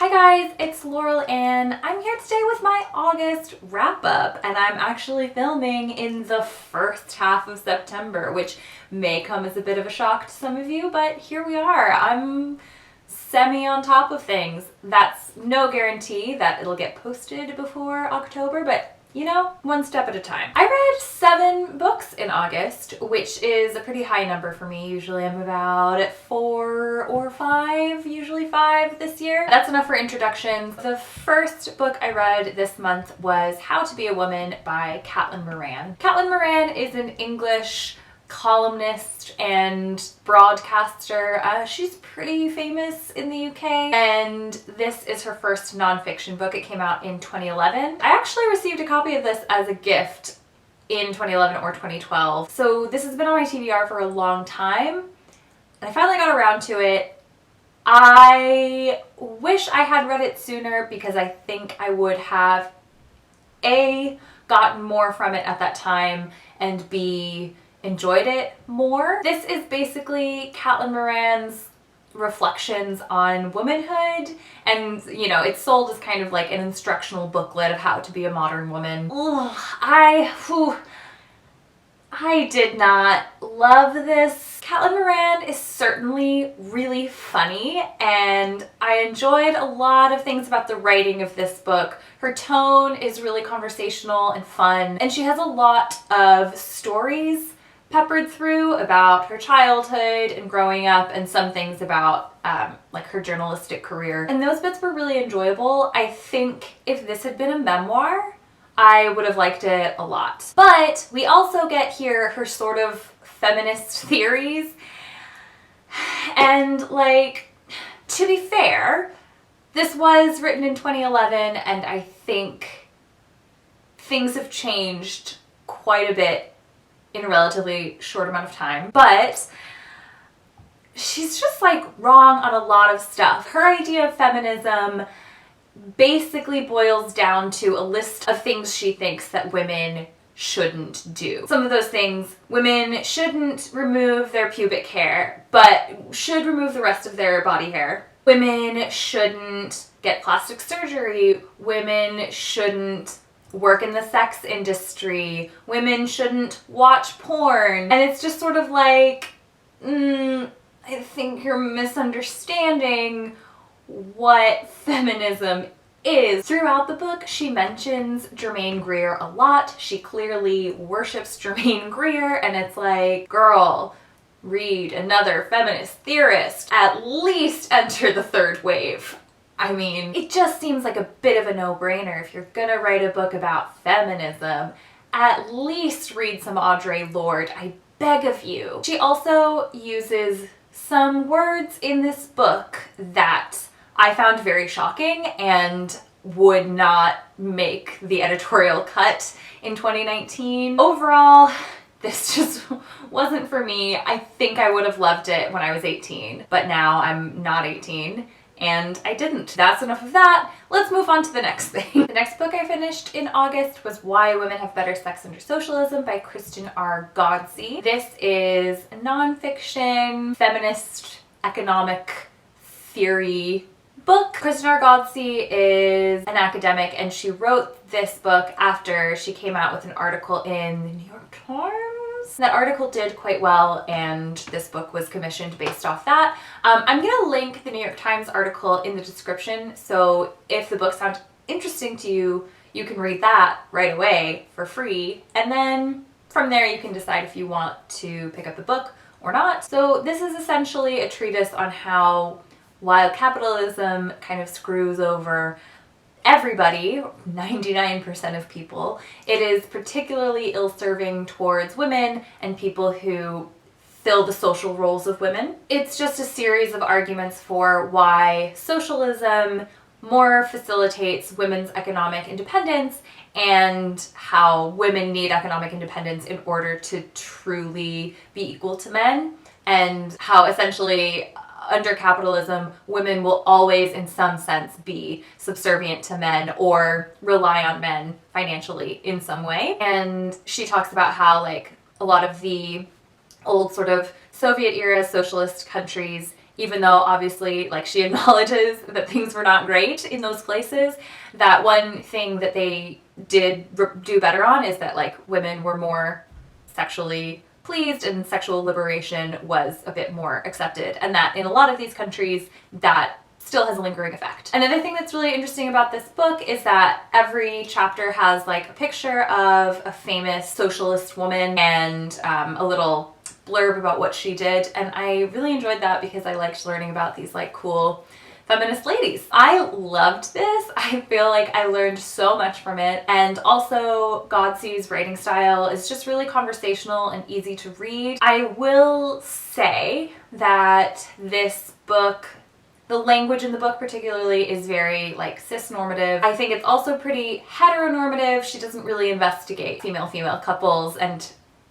Hi guys, it's Laurel and I'm here today with my August wrap-up, and I'm actually filming in the first half of September, which may come as a bit of a shock to some of you, but here we are. I'm semi on top of things. That's no guarantee that it'll get posted before October, but you know, one step at a time. I read 7 books in August, which is a pretty high number for me. Usually I'm about at 4 or 5, usually 5 this year. That's enough for introductions. The first book I read this month was How to Be a Woman by Caitlin Moran. Caitlin Moran is an English columnist and broadcaster. She's pretty famous in the UK, and this is her first nonfiction book. It came out in 2011. I actually received a copy of this as a gift in 2011 or 2012, so this has been on my TBR for a long time, and I finally got around to it. I wish I had read it sooner because I think I would have A, gotten more from it at that time, and B, enjoyed it more. This is basically Caitlin Moran's reflections on womanhood, and you know, it's sold as kind of like an instructional booklet of how to be a modern woman. Ugh, I did not love this. Caitlin Moran is certainly really funny, and I enjoyed a lot of things about the writing of this book. Her tone is really conversational and fun, and she has a lot of stories peppered through about her childhood and growing up, and some things about like her journalistic career. And those bits were really enjoyable. I think if this had been a memoir, I would have liked it a lot. But we also get here her sort of feminist theories. And like, to be fair, this was written in 2011, and I think things have changed quite a bit in a relatively short amount of time, but she's just like wrong on a lot of stuff. Her idea of feminism basically boils down to a list of things she thinks that women shouldn't do. Some of those things: women shouldn't remove their pubic hair, but should remove the rest of their body hair. Women shouldn't get plastic surgery. Women shouldn't work in the sex industry. Women shouldn't watch porn. And it's just sort of like, I think you're misunderstanding what feminism is. Throughout the book, she mentions Germaine Greer a lot. She clearly worships Germaine Greer, and it's like, girl, read another feminist theorist. At least enter the third wave. I mean, it just seems like a bit of a no-brainer. If you're gonna write a book about feminism, at least read some Audre Lorde, I beg of you. She also uses some words in this book that I found very shocking and would not make the editorial cut in 2019. Overall, this just wasn't for me. I think I would have loved it when I was 18, but now I'm not 18. And I didn't. That's enough of that. Let's move on to the next thing. The next book I finished in August was Why Women Have Better Sex Under Socialism by Kristen Ghodsee. This is a nonfiction, feminist, economic theory book. Kristen Ghodsee is an academic, and she wrote this book after she came out with an article in the New York Times. That article did quite well, and this book was commissioned based off that. I'm gonna link the New York Times article in the description, so if the book sounds interesting to you, you can read that right away for free, and then from there you can decide if you want to pick up the book or not. So this is essentially a treatise on how, while capitalism kind of screws over everybody, 99% of people, it is particularly ill-serving towards women and people who fill the social roles of women. It's just a series of arguments for why socialism more facilitates women's economic independence, and how women need economic independence in order to truly be equal to men, and how essentially under capitalism, women will always, in some sense, be subservient to men or rely on men financially in some way. And she talks about how, like, a lot of the old sort of Soviet-era socialist countries even though obviously like she acknowledges that things were not great in those places, that one thing that they did do better on is that like women were more sexually pleased and sexual liberation was a bit more accepted, and that in a lot of these countries that still has a lingering effect. Another thing that's really interesting about this book is that every chapter has like a picture of a famous socialist woman and a little blurb about what she did, and I really enjoyed that because I liked learning about these like cool feminist ladies. I loved this. I feel like I learned so much from it, and also Ghodsee's writing style is just really conversational and easy to read. I will say that this book, the language in the book particularly, is very like cis-normative. I think it's also pretty heteronormative. She doesn't really investigate female-female couples and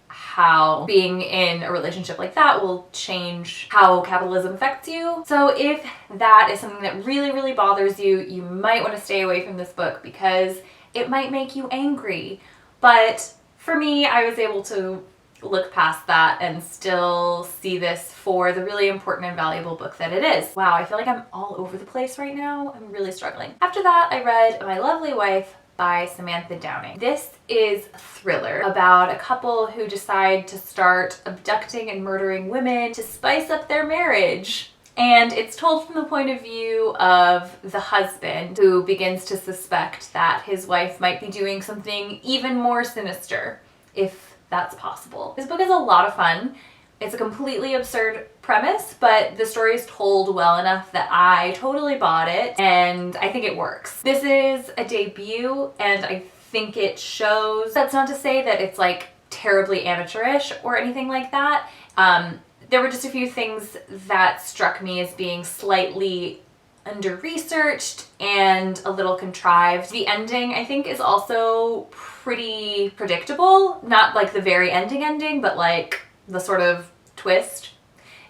how being in a relationship like that will change how capitalism affects you. So if that is something that really, really bothers you, you might want to stay away from this book because it might make you angry. But for me, I was able to look past that and still see this for the really important and valuable book that it is. Wow, I feel like I'm all over the place right now. I'm really struggling. After that, I read My Lovely Wife by Samantha Downing. This is a thriller about a couple who decide to start abducting and murdering women to spice up their marriage. And it's told from the point of view of the husband, who begins to suspect that his wife might be doing something even more sinister, if that's possible. This book is a lot of fun. It's a completely absurd premise, but the story is told well enough that I totally bought it, and I think it works. This is a debut, and I think it shows. That's not to say that it's like terribly amateurish or anything like that. There were just a few things that struck me as being slightly under-researched and a little contrived. The ending, I think, is also pretty predictable. Not like the very ending, but like the sort of twist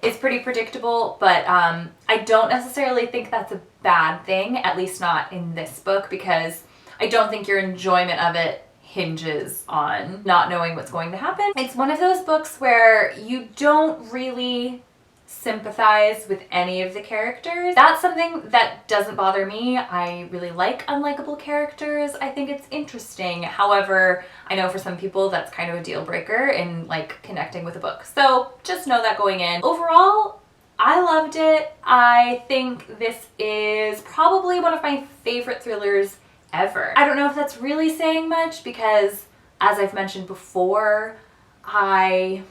is pretty predictable, but I don't necessarily think that's a bad thing, at least not in this book, because I don't think your enjoyment of it hinges on not knowing what's going to happen. It's one of those books where you don't really sympathize with any of the characters. That's something that doesn't bother me. I really like unlikable characters. I think it's interesting. However, I know for some people that's kind of a deal breaker in like connecting with a book. So just know that going in. Overall, I loved it. I think this is probably one of my favorite thrillers ever. I don't know if that's really saying much because, as I've mentioned before, I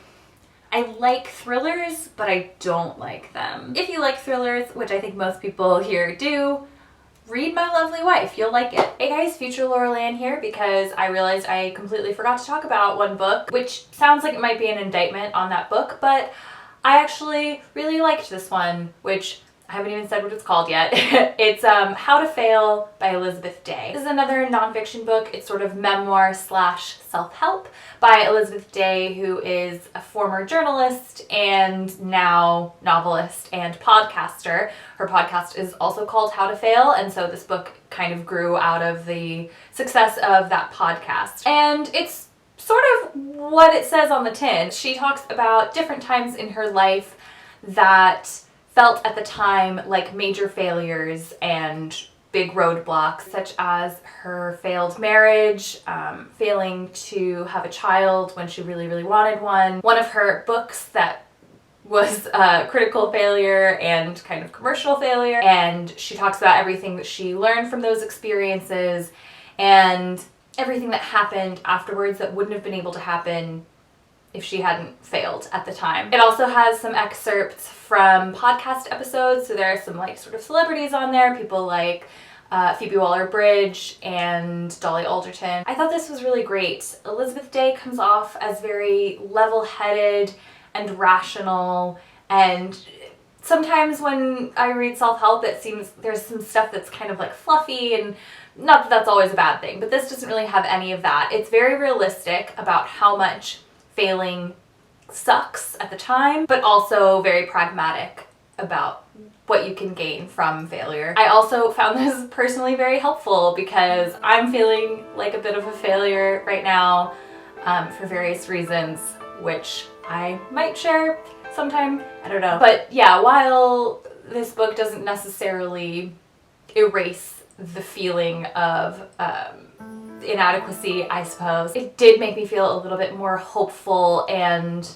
like thrillers, but I don't like them. If you like thrillers, which I think most people here do, read My Lovely Wife. You'll like it. Hey guys, Future Laurel Ann here because I realized I completely forgot to talk about one book, which sounds like it might be an indictment on that book, but I actually really liked this one, which I haven't even said what it's called yet. It's How to Fail by Elizabeth Day. This is another nonfiction book. It's sort of memoir / self-help by Elizabeth Day, who is a former journalist and now novelist and podcaster. Her podcast is also called How to Fail, and so this book kind of grew out of the success of that podcast. And it's sort of what it says on the tin. She talks about different times in her life that felt at the time like major failures and big roadblocks, such as her failed marriage, failing to have a child when she really, really wanted one. One of her books that was a critical failure and kind of commercial failure, and she talks about everything that she learned from those experiences and everything that happened afterwards that wouldn't have been able to happen if she hadn't failed at the time. It also has some excerpts from podcast episodes, so there are some like sort of celebrities on there, people like Phoebe Waller-Bridge and Dolly Alderton. I thought this was really great. Elizabeth Day comes off as very level-headed and rational, and sometimes when I read self-help it seems there's some stuff that's kind of like fluffy, and not that that's always a bad thing, but this doesn't really have any of that. It's very realistic about how much failing sucks at the time, but also very pragmatic about what you can gain from failure. I also found this personally very helpful because I'm feeling like a bit of a failure right now for various reasons, which I might share sometime. I don't know. But yeah, while this book doesn't necessarily erase the feeling of inadequacy, I suppose, it did make me feel a little bit more hopeful and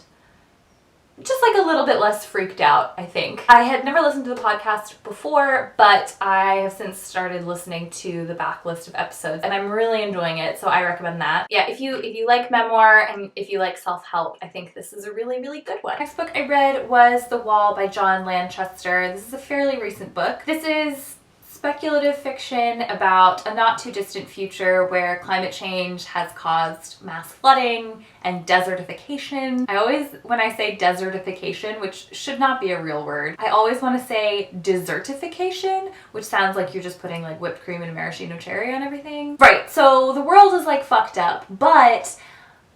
just like a little bit less freaked out, I think. I had never listened to the podcast before, but I have since started listening to the backlist of episodes and I'm really enjoying it, so I recommend that. Yeah, if you like memoir and if you like self-help, I think this is a really, really good one. Next book I read was The Wall by John Lanchester. This is a fairly recent book. This is speculative fiction about a not too distant future where climate change has caused mass flooding and desertification. I always, when I say desertification, which should not be a real word, I always want to say desertification, which sounds like you're just putting like whipped cream and maraschino cherry on everything. Right, so the world is like fucked up, but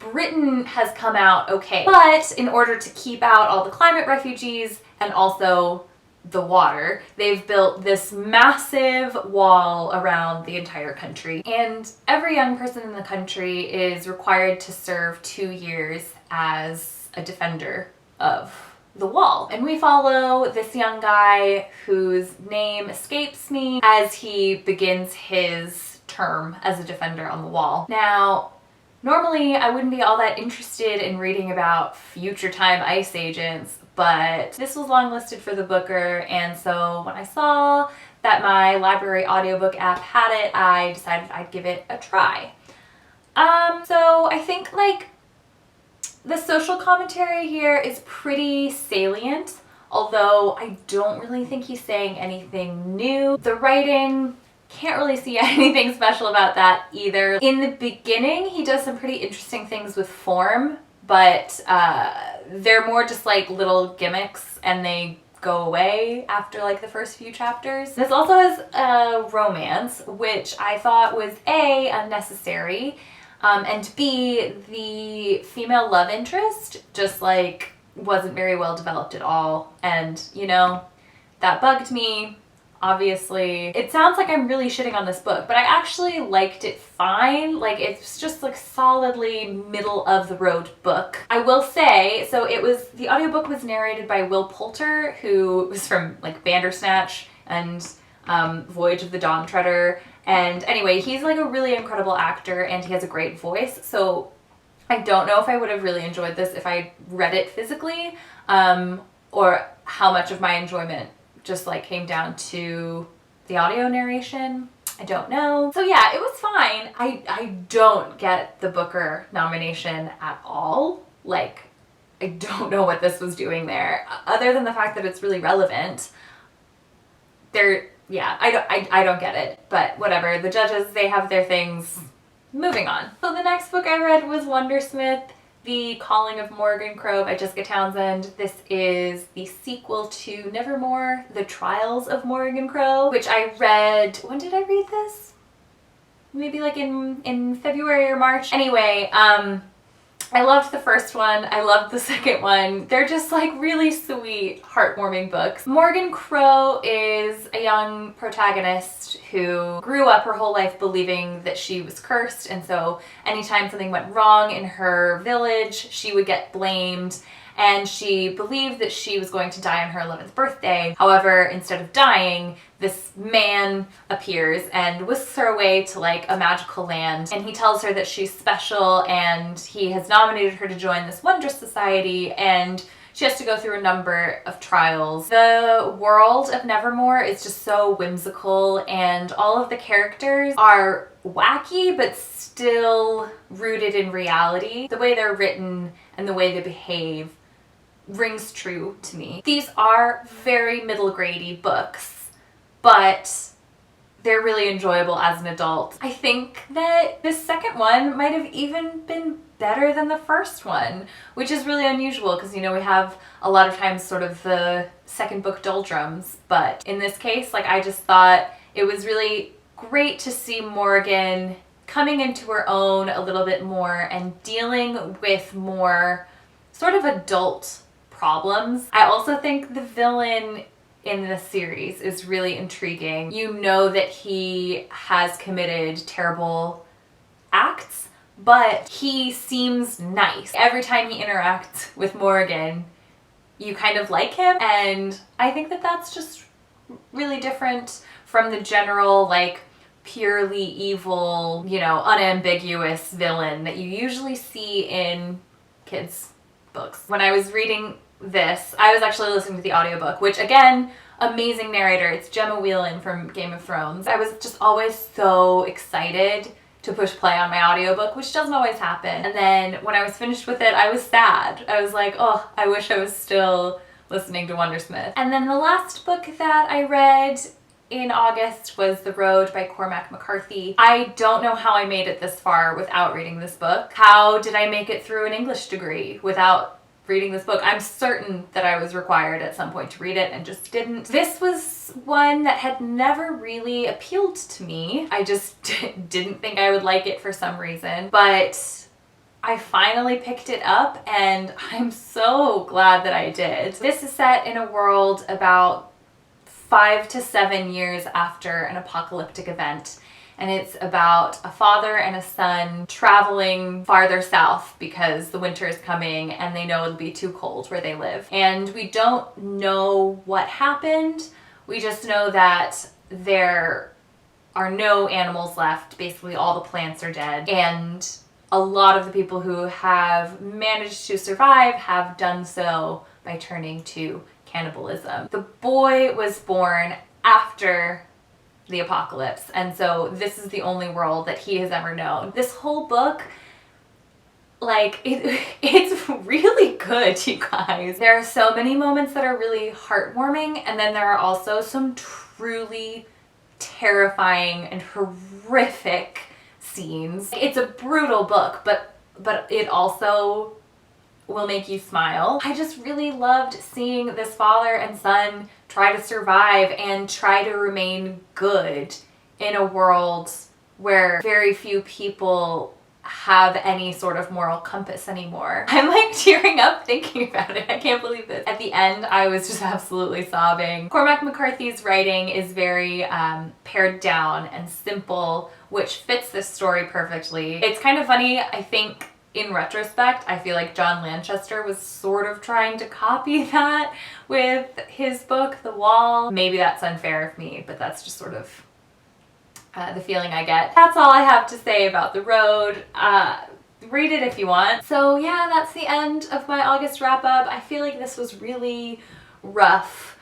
Britain has come out okay. But in order to keep out all the climate refugees and also the water, they've built this massive wall around the entire country. And every young person in the country is required to serve 2 years as a defender of the wall. And we follow this young guy whose name escapes me as he begins his term as a defender on the wall. Now, normally I wouldn't be all that interested in reading about future time ice agents, but this was longlisted for the Booker, and so when I saw that my library audiobook app had it, I decided I'd give it a try. So I think like the social commentary here is pretty salient, although I don't really think he's saying anything new. The writing, can't really see anything special about that either. In the beginning, he does some pretty interesting things with form, but they're more just like little gimmicks and they go away after like the first few chapters. This also has a romance, which I thought was A, unnecessary, and B, the female love interest just like wasn't very well developed at all, and you know, that bugged me. Obviously, it sounds like I'm really shitting on this book, but I actually liked it fine. Like, it's just like solidly middle of the road book. I will say, so the audiobook was narrated by Will Poulter, who was from like Bandersnatch and Voyage of the Dawn Treader. And anyway, he's like a really incredible actor and he has a great voice. So I don't know if I would have really enjoyed this if I read it physically, or how much of my enjoyment just like came down to the audio narration. I don't know. So yeah, it was fine. I don't get the Booker nomination at all. Like, I don't know what this was doing there, other than the fact that it's really relevant. Yeah, I don't get it, but whatever. The judges, they have their things. Moving on. So the next book I read was Wundersmith, The Calling of Morrigan Crow by Jessica Townsend. This is the sequel to Nevermore, The Trials of Morrigan Crow, which I read, when did I read this? Maybe like in February or March. Anyway, I loved the first one. I loved the second one. They're just like really sweet, heartwarming books. Morrigan Crow is a young protagonist who grew up her whole life believing that she was cursed, and so anytime something went wrong in her village, she would get blamed, and she believed that she was going to die on her 11th birthday. However, instead of dying, this man appears and whisks her away to like a magical land, and he tells her that she's special and he has nominated her to join this wondrous society, and she has to go through a number of trials. The world of Nevermore is just so whimsical, and all of the characters are wacky but still rooted in reality. The way they're written and the way they behave rings true to me. These are very middle grade-y books, but they're really enjoyable as an adult. I think that this second one might have even been better than the first one, which is really unusual because, you know, we have a lot of times sort of the second book doldrums, but in this case, like, I just thought it was really great to see Morrigan coming into her own a little bit more and dealing with more sort of adult problems. I also think the villain in this series is really intriguing. You know that he has committed terrible acts, but he seems nice. Every time he interacts with Morrigan, you kind of like him. And I think that that's just really different from the general, like, purely evil, you know, unambiguous villain that you usually see in kids' books. When I was reading this, I was actually listening to the audiobook, which again, amazing narrator. It's Gemma Whelan from Game of Thrones. I was just always so excited to push play on my audiobook, which doesn't always happen. And then when I was finished with it, I was sad. I was like, oh, I wish I was still listening to Wundersmith. And then the last book that I read in August was The Road by Cormac McCarthy. I don't know how I made it this far without reading this book. How did I make it through an English degree without reading this book? I'm certain that I was required at some point to read it and just didn't. This was one that had never really appealed to me. I just didn't think I would like it for some reason, but I finally picked it up and I'm so glad that I did. This is set in a world about 5 to 7 years after an apocalyptic event. And it's about a father and a son traveling farther south because the winter is coming and they know it'll be too cold where they live. And we don't know what happened. We just know that there are no animals left. Basically all the plants are dead. And a lot of the people who have managed to survive have done so by turning to cannibalism. The boy was born after the apocalypse, and so this is the only world that he has ever known. This whole book, like, it's really good, you guys. There are so many moments that are really heartwarming, and then there are also some truly terrifying and horrific scenes. It's a brutal book, but it also will make you smile. I just really loved seeing this father and son try to survive and try to remain good in a world where very few people have any sort of moral compass anymore. I'm like tearing up thinking about it. I can't believe this. At the end, I was just absolutely sobbing. Cormac McCarthy's writing is very pared down and simple, which fits this story perfectly. It's kind of funny, I think, in retrospect, I feel like John Lanchester was sort of trying to copy that with his book, The Wall. Maybe that's unfair of me, but that's just sort of the feeling I get. That's all I have to say about The Road. Read it if you want. So yeah, that's the end of my August wrap up. I feel like this was really rough.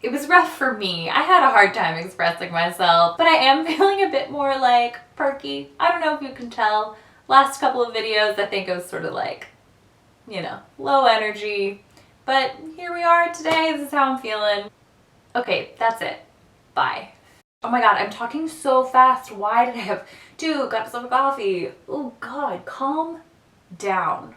It was rough for me. I had a hard time expressing myself, but I am feeling a bit more like perky. I don't know if you can tell. Last couple of videos, I think it was sort of like, you know, low energy. But here we are today. This is how I'm feeling. Okay, that's it. Bye. Oh my god, I'm talking so fast. Why did I have got myself a coffee? Oh god, calm down.